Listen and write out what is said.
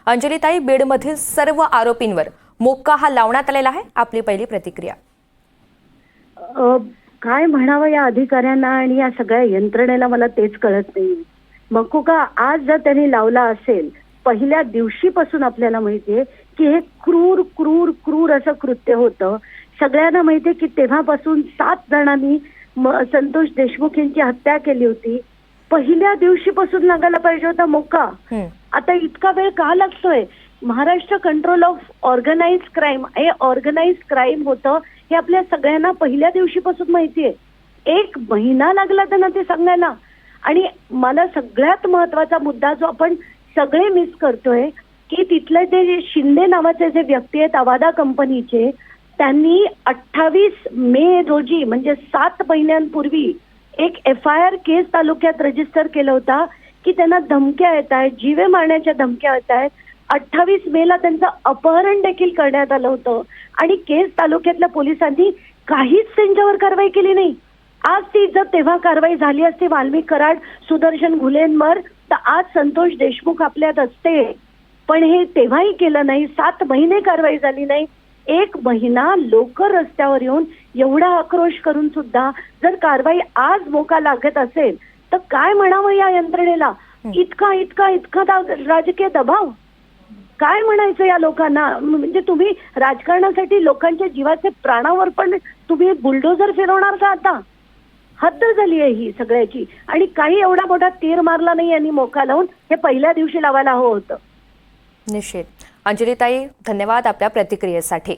अंजलीताई, बीडमधील सर्व आरोपींवर मोक्का हा लावण्यात आलेला आहे. आपली पहिली प्रतिक्रिया. काय म्हणावं या अधिकाऱ्यांना आणि या सगळ्या यंत्रणेला, मला तेच कळत नाही. मोक्का आज जर त्यांनी लावला असेल, पहिल्या दिवशीपासून आपल्याला माहितीये की हे क्रूर क्रूर क्रूर असं कृत्य होतं. सगळ्यांना माहितीये की तेव्हापासून 7 जणांनी संतोष देशमुख यांची हत्या केली होती. पहिल्या दिवशीपासून लागायला पाहिजे होता मोक्का. आता इतका वेळ का लागतोय? Maharashtra control of organise crime, हे ऑर्गनाइज क्राईम होतं हे आपल्या सगळ्यांना पहिल्या दिवशीपासून माहितीये. 1 महिना लागला त्यांना ते सांगायला. आणि मला सगळ्यात महत्वाचा मुद्दा जो आपण सगळे मिस करतोय की तिथले ते शिंदे नावाचे जे व्यक्ती आहेत अवादा कंपनीचे, त्यांनी 28 मे रोजी म्हणजे 7 महिन्यांपूर्वी एक FIR केस तालुक्यात रजिस्टर केला होता की त्यांना धमक्या येत आहेत, जीवे मारण्याच्या धमक्या येत आहेत. 28 मेला त्यांचं अपहरण देखील करण्यात आलं होतं आणि केस तालुक्यातल्या पोलिसांनी काहीच त्यांच्यावर कारवाई केली नाही. आज ती जर तेव्हा कारवाई झाली असती वाल्मिक कराड, सुदर्शन घुलेंवर, तर आज संतोष देशमुख आपल्यात असते. पण हे तेव्हाही केलं नाही. 7 महिने कारवाई झाली नाही. 1 महिना लोक रस्त्यावर येऊन एवढा आक्रोश करून सुद्धा जर कारवाई आज मोका लागत असेल तर काय म्हणावं या यंत्रणेला? इतका इतका इतका राजकीय दबाव, काय म्हणायचं या लोकांना? म्हणजे तुम्ही राजकारणासाठी लोकांच्या जीवाचे प्राणावर पण तुम्ही बुलडोझर फिरवणार का? आता हद्द झाली आहे ही सगळ्याची. आणि काही एवढा मोठा तीर मारला नाही यांनी मोका लावून, हे पहिल्या दिवशी लावायला हवं होतं. निश्चित. अंजलीताई, धन्यवाद आपल्या प्रतिक्रियेसाठी.